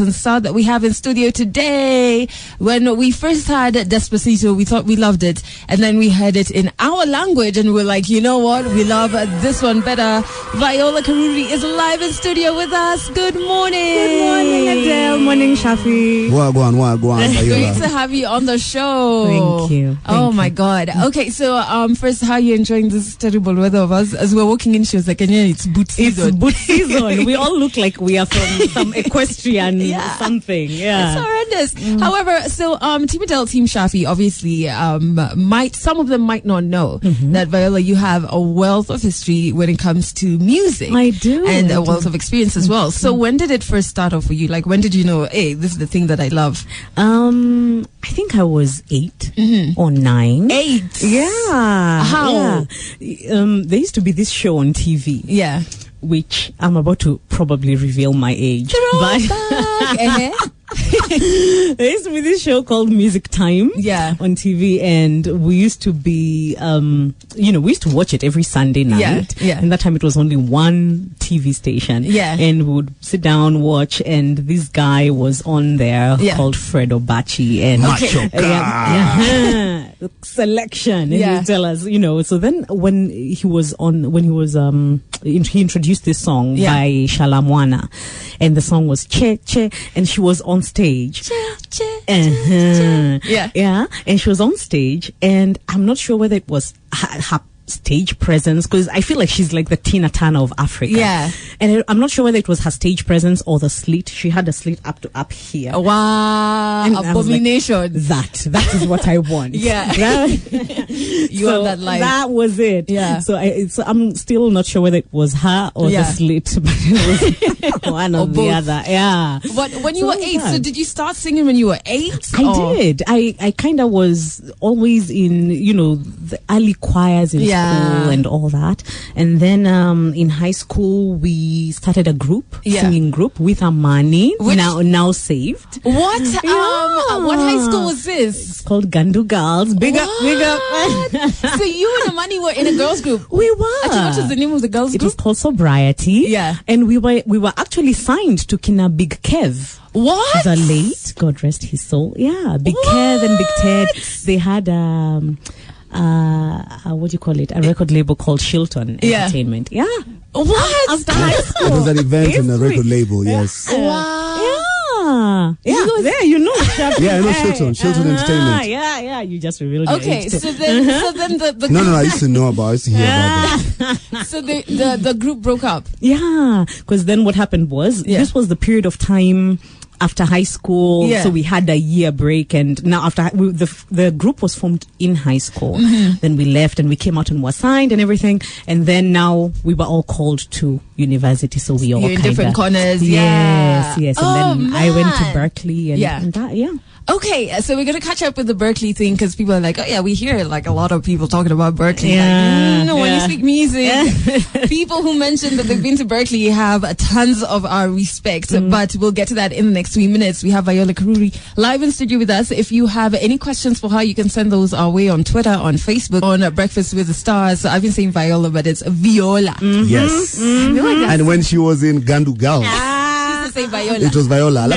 star that we have in studio today. When we first heard Despacito, we thought we loved it, and then we heard it in our language and we're like, you know what, we love this one better. Viola Karuri is live in studio with us. Good morning. Good morning, Adele. Morning, Shafi. Wagwan, it's great to have you on the show. Thank you. My God. Okay, so first, how are you enjoying this terrible weather of us? As we're walking in, she was like, it's boot season. It's boot season. We all look like we are from some equestrian something. Yeah, it's horrendous. However, so Team Adele, Team Shafi, obviously, some of them might not know that, Viola, you have a wealth of history when it comes to music. I do, and a wealth of experience as well. So when did it first start off for you? Like, when did you know, hey, this is the thing that I love? I think I was 8 or 9. 8. Yeah. How? Yeah. There used to be this show on TV. Yeah. Which I'm about to probably reveal my age. But there used to be this show called Music Time on TV, and we used to be, we used to watch it every Sunday night. Yeah. And that time it was only one TV station. Yeah. And we would sit down, watch, and this guy was on there called Fred Obachi. And selection. And he would tell us, so then when he introduced this song by Shalamwana, and the song was Che Che, and she was on stage. Che, che, Yeah. And she was on stage, and I'm not sure whether it was her stage presence, because I feel like she's like the Tina Turner of Africa. Yeah. And I'm not sure whether it was her stage presence or the slit. She had a slit up here. Wow. And abomination. Like, that is what I want. You have that life. That was it. Yeah. So I'm still not sure whether it was her or the slit, but it was one or the other. Yeah. But when you were 8, so did you start singing when you were 8? I did. I kind of was always in, the early choirs in school and all that. And then in high school, we started a group, singing group with Amani, now saved. What? What high school was this? It's called Gandu Girls. Big up. So you and Amani were in a girls group? We were. Actually, what was the name of the girls group? It was called Sobriety. Yeah. And we were actually signed to Kina Big Kev. What? The late, God rest his soul. Yeah, Big Kev and Big Ted. They had what do you call it? A record label called Shilton Entertainment. Yeah. What? After high school. It was an event in a record label, yes. Wow. Yeah. There, I know Shilton Entertainment. Yeah. You just revealed. Okay, so then the No, I used to know about. I used to hear about that. So the group broke up. Yeah, because then what happened was this was the period of time after high school, so we had a year break, and now after the group was formed in high school, then we left and we came out and were signed and everything, and then now we were all called to university, so we all in different corners. Yes, and then I went to Berkeley and that. Okay, so we're going to catch up with the Berkeley thing, because people are like, we hear like a lot of people talking about Berkeley. When you speak music, people who mention that they've been to Berkeley have tons of our respect, but we'll get to that in the next 3 minutes. We have Viola Karuri live in studio with us. If you have any questions for her, you can send those our way on Twitter, on Facebook, on Breakfast with the Stars. So I've been saying Viola, but it's Viola. Yes. And when she was in Gandu Girls, say Viola. It was Viola.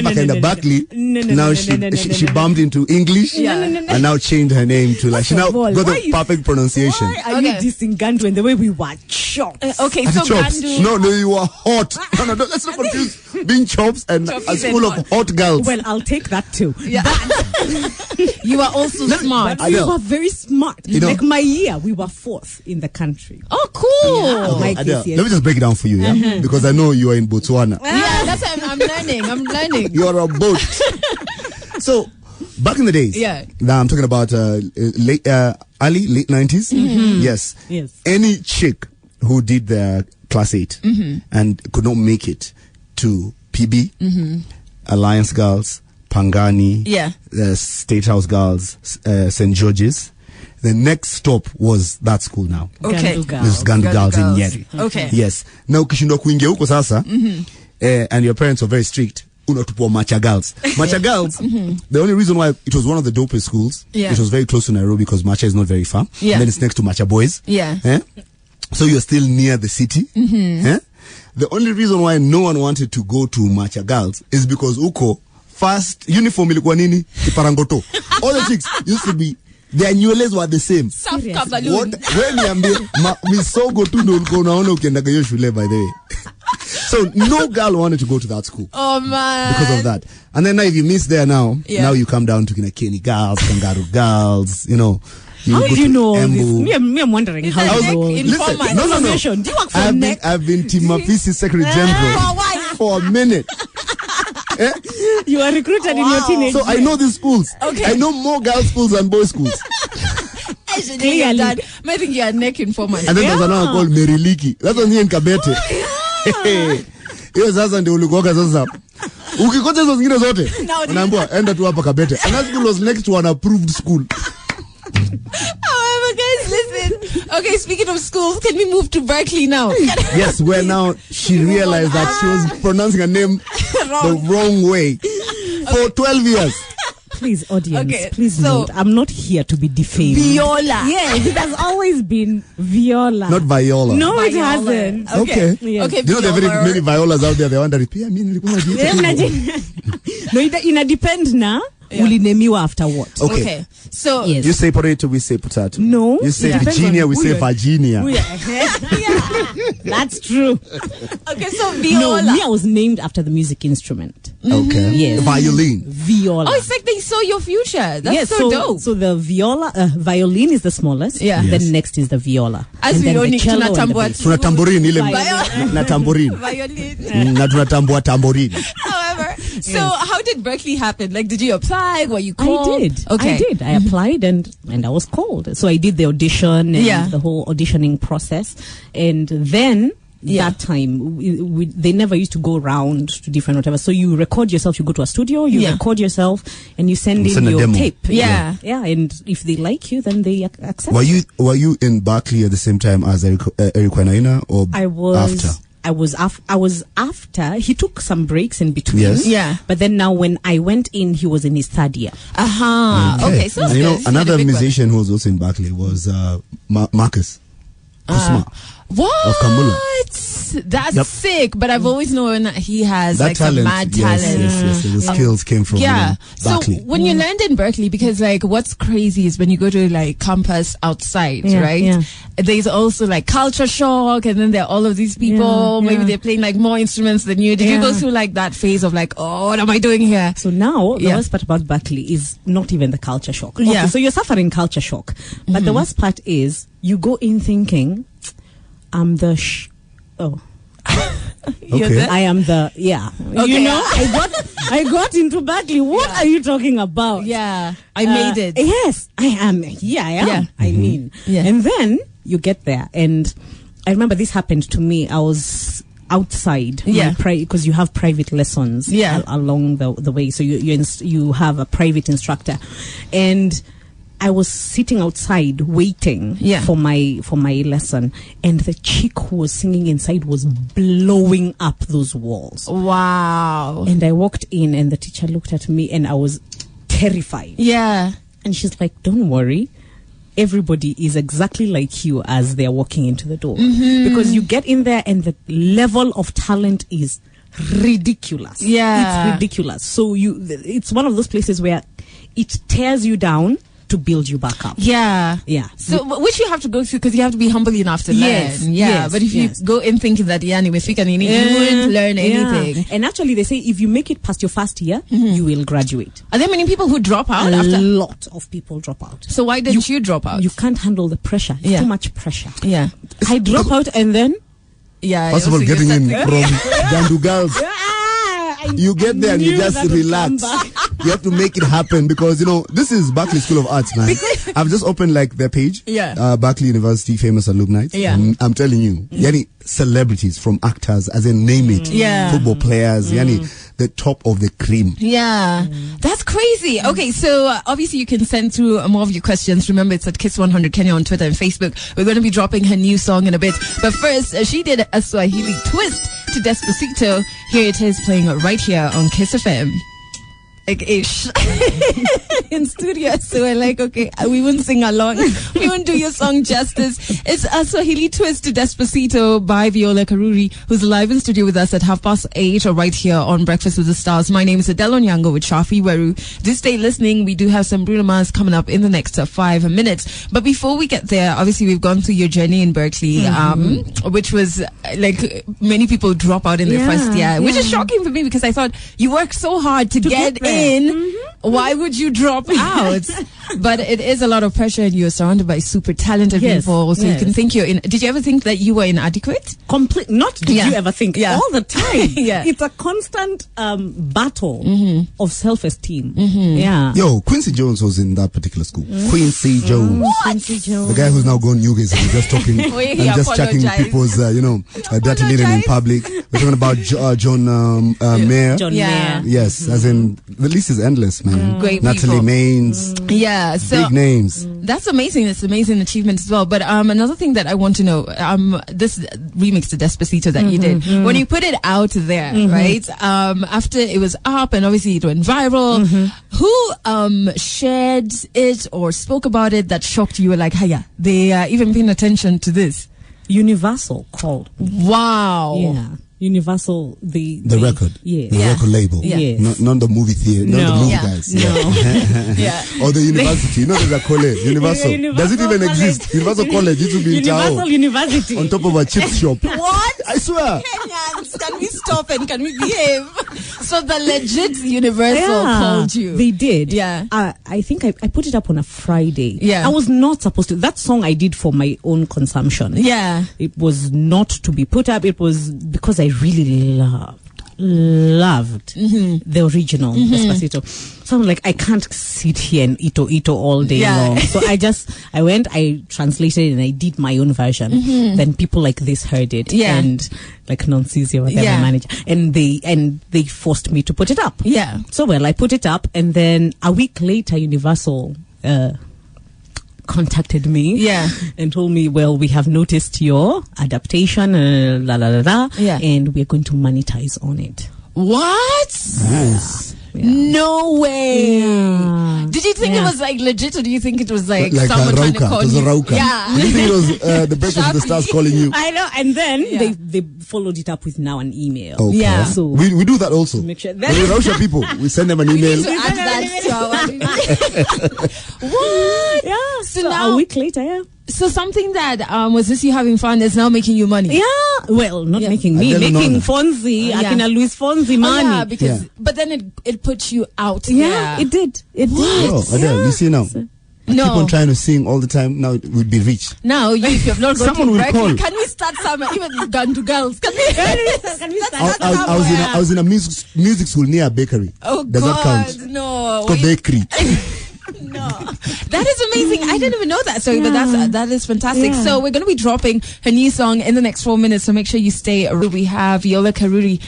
Berkeley. Now she bumped into English and now changed her name to she now got the perfect pronunciation. Why are you dissing Gandu and the way we were chops? Okay, so Gandu. No, you were hot. No, let's not confuse being chops and a school of hot girls. Well, I'll take that too. Yeah. You are also smart. But we were very smart. Like my year, we were 4th in the country. Oh, cool. Okay, Adele, let me just break it down for you, because I know you are in Botswana. Yeah, that's why I'm learning. You're a boat. So, back in the days, now I'm talking about late 90s. Yes. Any chick who did their class 8 and could not make it to PB, Alliance Girls, Pangani, State House Girls, St. George's, the next stop was that school now. Okay. This is Gandu Girls in Nyeri. Okay. Yes. Now ukishindwa kuingia huko sasa, and your parents were very strict, unatupwa Macha Girls. Macha Girls, the only reason why it was one of the dopest schools, it was very close to Nairobi because Macha is not very far. And then it's next to Macha Boys. So you're still near the city. the only reason why no one wanted to go to Macha Girls is because uko first uniform ilikuwa nini? Kiparangoto. All the chicks used to be, their nywelezi were the same. When misogo tu ndo ulikuwa unaona ukiendaga hiyo shule, by the way. So no girl wanted to go to that school. Oh man. Because of that. And then now if you miss there now you come down to Kenny Girls, Kangaroo Girls, you know. How did you know this? Me, I'm wondering how you know. Listen, no. Do you work for NEC? I've been Timafisi Secretary General for a minute. You are recruited in your teenage So I know these schools. Okay. I know more girls' schools than boys' schools. Clearly. I think you are NEC informant. And then there's another called Meriliki. That's on here in Kabete. Hiyo sasa ndio ulikuoga sasa. Ukikocha hizo zingine zote. Unaambiwa enda tu hapa Kabete. And that school was next to an approved school. However, guys, listen. Okay, speaking of schools, can we move to Berkeley now? Yes, where now she realized that she was pronouncing her name the wrong way for 12 years. Please, audience, please note, I'm not here to be defamed. Viola. Yes, it has always been Viola. Not Viola. No, it hasn't. Okay. Yes. Okay. You know there are very many Violas out there. They wonder, no, it depends now. Ulinemiwa after what? Okay. So you say potato, we say potato. No. You say Virginia, we say Virginia. That's true. Okay, so Viola. No, me, I was named after the music instrument. Okay. Yes. Violin. Viola. Oh, it's like they saw your future. That's so dope. So the viola, violin is the smallest. Yeah. Yes. Then next is the viola. As we only tunatambua tambourine ile na tambourine. Violin. Na tunatambua tambourine. However, so how did Berkeley happen? Like, did you apply? Were you called? I did. Okay. I did. I applied and I was called. So I did the audition and the whole auditioning process. And then that time, they never used to go around to different whatever. So you record yourself, you go to a studio, you record yourself, and you send in your tape. Yeah. And if they like you, then they accept. Were you in Berkeley at the same time as Eric Wainaina, or after? I was after. He took some breaks in between. Yes. Yeah. But then now when I went in, he was in his third year. Okay. So you know, another musician who was also in Berkeley was Marcus Kusma. What? Of Kamula. That's sick. But I've always known that he has that like talent, some mad talent. Yes. The skills came from Berkeley. So Berkeley. when you learned in Berkeley, because like what's crazy is when you go to like campus outside, right? Yeah. There's also like culture shock, and then there are all of these people. Maybe they're playing like more instruments than you. Did you go through like that phase of like, oh, what am I doing here? So now the worst part about Berkeley is not even the culture shock. Okay, so you're suffering culture shock, but the worst part is you go in thinking, I'm the okay. I am the Okay. You know, I got into Berkeley. What are you talking about? Yeah, I made it. Yes, I am. Yeah, I am. Yeah. I mean, and then you get there, and I remember this happened to me. I was outside, because you have private lessons, along the way. So you have a private instructor, and I was sitting outside waiting for my lesson, and the chick who was singing inside was blowing up those walls. Wow. And I walked in, and the teacher looked at me, and I was terrified. Yeah. And she's like, don't worry, everybody is exactly like you as they're walking into the door. Because you get in there and the level of talent is ridiculous. Yeah. It's ridiculous. So it's one of those places where it tears you down to build you back up. Yeah. So which you have to go through, because you have to be humble enough to learn. Yes. But if you go in thinking that you wouldn't learn anything. And actually they say if you make it past your first year, you will graduate. Are there many people who drop out? A lot of people drop out. So why didn't you drop out? You can't handle the pressure. It's too much pressure. Yeah. I drop out, and then first of all, getting in from Gandu Girls. You get there and you just relax. You have to make it happen, because this is Berkeley School of Arts, man. I've just opened like their page. Berkeley University famous alumni. I'm telling you, celebrities, from actors, as in name it, football players, the top of the cream. That's crazy. Okay, so obviously you can send through more of your questions. Remember, it's at Kiss100 Kenya on Twitter and Facebook. We're going to be dropping her new song in a bit, but first she did a Swahili twist to Despacito. Here it is, playing right here on Kiss FM. like ish in studio. So we're like, okay, we won't sing along. We won't do your song justice. It's a Swahili twist to Despacito by Viola Karuri, who's live in studio with us at 8:30 or right here on Breakfast with the Stars. My name is Adele Onyango with Shafi Weru. Do stay listening. We do have some Bruno Mars coming up in the next 5 minutes. But before we get there, obviously we've gone through your journey in Berkeley, which was like many people drop out in their first year, which is shocking for me because I thought you worked so hard to get in. Why would you drop out? But it is a lot of pressure, and you're surrounded by super talented people, so you can think you're in. Did you ever think that you were inadequate? Not did you ever think, all the time. It's a constant battle of self-esteem. Yo, Quincy Jones was in that particular school. Quincy Jones. Quincy Jones. The guy who's now gone Newgate, and just talking and just checking people's, dirty linen in public. We're talking about John Mayer. John Mayer. Yes, as in, the list is endless, man. Great Natalie people. Maines. So big names. That's amazing. It's amazing achievement as well. But another thing that I want to know, this remix to Despacito that you did, when you put it out there, right? After it was up and obviously it went viral, who shared it or spoke about it that shocked you? Were like, hiya, they are even paying attention to this. Universal called. Wow. Yeah. Universal, the record, the record label, not the movie theater, not the movie guys, or the university. There's a college, Universal. Does it even exist? Universal College. It will be Universal University on top of a chip shop. What? I swear. Kenyans, can we stop and can we behave? So the legit Universal called you. They did. Yeah. I think I put it up on a Friday. Yeah. I was not supposed to. That song I did for my own consumption. Yeah. It was not to be put up. It was because I really loved the original Despacito. So I'm like, I can't sit here and ito all day long. So I went, I translated it and I did my own version. Then people like this heard it. And like Noncizi or whatever manager. And they forced me to put it up. Yeah. So I put it up, and then a week later Universal contacted me and told me, well, we have noticed your adaptation and we're going to monetize on it. What? Nice. No way. Did you think it was like legit, or do you think it was like someone a trying to call you? It was a rauka. Yeah. You think it was the Breakfast of the Stars calling you? I know. And then they followed it up with now an email. Okay. Yeah. So we do that also. Make sure when we Rausha people, we send them an email. We need to add that to our What? Yeah. So now a week later, So something that was this you having fun is now making you money. Yeah. Well, not making me, making Fonzie, Akina Luis Fonzie money. Yeah, because but then it puts you out. Yeah, it did. It did. Oh, Adele, you see now. I keep on trying to sing all the time. Now it would be rich. Now you have not got someone will call. Can we start somewhere? Even gun to girls. Can we start I was in a music school near a bakery. Oh, does that count? No. It's called bakery. No, that is amazing. I didn't even know that. Sorry, but that is fantastic. Yeah. So we're going to be dropping her new song in the next 4 minutes. So make sure you stay. We have Viola Karuri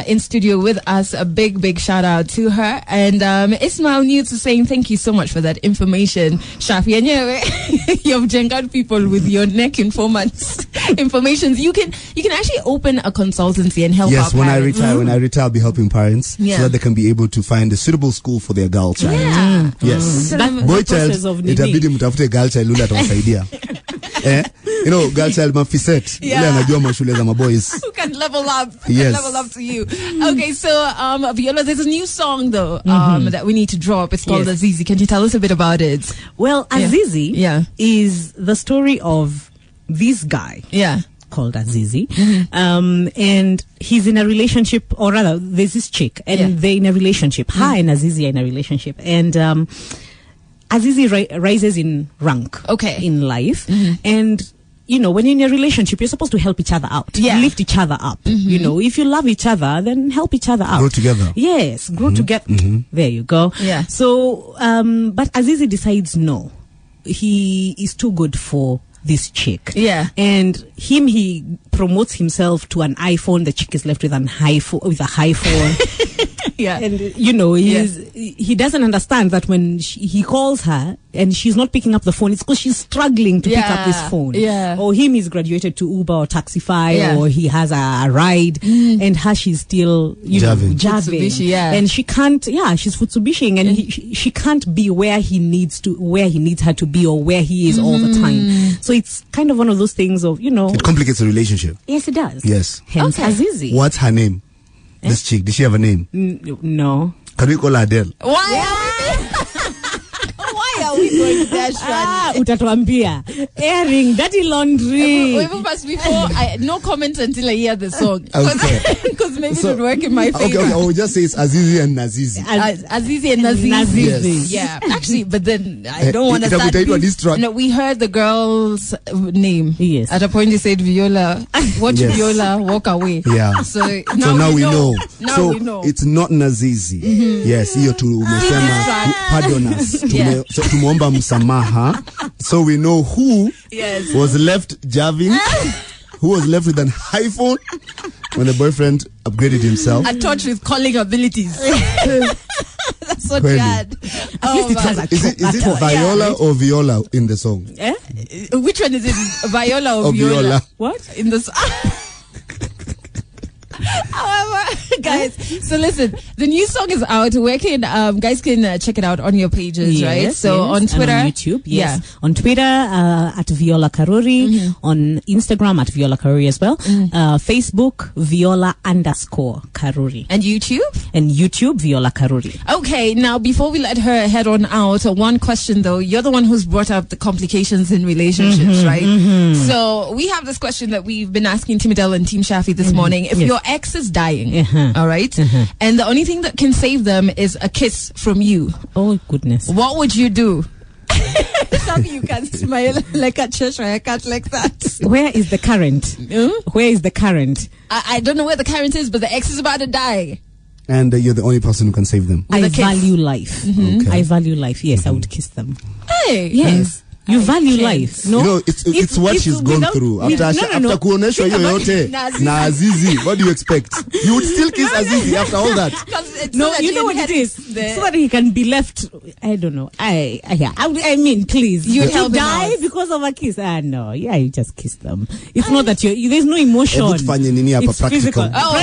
in studio with us. A big shout out to her. And Ismail News is saying thank you so much for that information, Shafi. And you've jengered people with your neck informations. You can actually open a consultancy and help. Yes, our when parents. I retire, I'll be helping parents so that they can be able to find a suitable school for their girl child. Yeah. Yes. Boy child, itabidi mtafute girl child yule atawasaidia. Girl child mafiset. Yule anajua mashule za maboys. Who can level up? Yes. Can level up to you. Okay, so Viola, there's a new song though that we need to drop. It's called Azizi. Can you tell us a bit about it? Well, Azizi is the story of this guy. Yeah. Called Azizi, and he's in a relationship, or rather, there's this chick, and they're in a relationship. Her and Azizi are in a relationship, and Azizi rises in rank, in life, and when you're in a relationship, you're supposed to help each other out, lift each other up. If you love each other, then help each other out. Grow together. Yes, grow together. There you go. Yeah. So, but Azizi decides no, he is too good for this chick. Yeah. And he promotes himself to an iPhone. The chick is left with a high phone. And he doesn't understand that when he calls her and she's not picking up the phone, it's because she's struggling to pick up this phone. Or he's graduated to Uber or Taxify, or he has a ride, and her she's still javing. And she can't. She's Futsubishing, and she can't be where he needs her to be, or where he is all the time. So it's kind of one of those things of it complicates the relationship. Yes, it does. Yes. Hence Azizi. What's her name? This chick, did she have a name? No. Can we call her Adele? Why are we going that utatuambia airing dirty laundry. Before no comment until I hear the song, because maybe it would work in my favor. Okay, I will just say it's Azizi and Nazizi. Azizi and Nazizi. Yes. Actually, but then I don't want to start. No, we heard the girl's name. Yes. At a point, they said Viola. Watch Viola walk away. Yeah. So now we know. Now we know. It's not Nazizi. Yes, hiyo tu umesema pardon us. So tumuomba msamaha. So we know who was left javing, who was left with an iPhone when the boyfriend upgraded himself. A torch with calling abilities. That's so bad. Is it Viola or Viola in the song? Which one is it? Viola or Viola? What? In the song? However, guys, so listen, the new song is out. Where can guys can check it out on your pages, right? So on Twitter, and on YouTube, on Twitter at Viola Karuri, on Instagram at Viola Karuri as well, Facebook Viola_Karuri, and YouTube Viola Karuri. Okay, now before we let her head on out, one question though. You're the one who's brought up the complications in relationships, right? So we have this question that we've been asking Timidel and Team Shafi this morning. If your ex is dying, all right, and the only thing that can save them is a kiss from you. Oh goodness! What would you do? Something you can smile like a Cheshire cat like that. Where is the current? Where is the current? I don't know where the current is, but the ex is about to die. And you're the only person who can save them. I value life. Okay. I value life. Yes, I would kiss them. Hey, yes. You value life. No, it's what she's gone through. After kuoneshwa hiyo yote na Azizi, what do you expect? You would still kiss Azizi after all that? No, you know what it is? So that he can be left. I don't know. I mean, please. You help die because of a kiss? No, you just kiss them. It's not that there's no emotion. It's physical. Oh,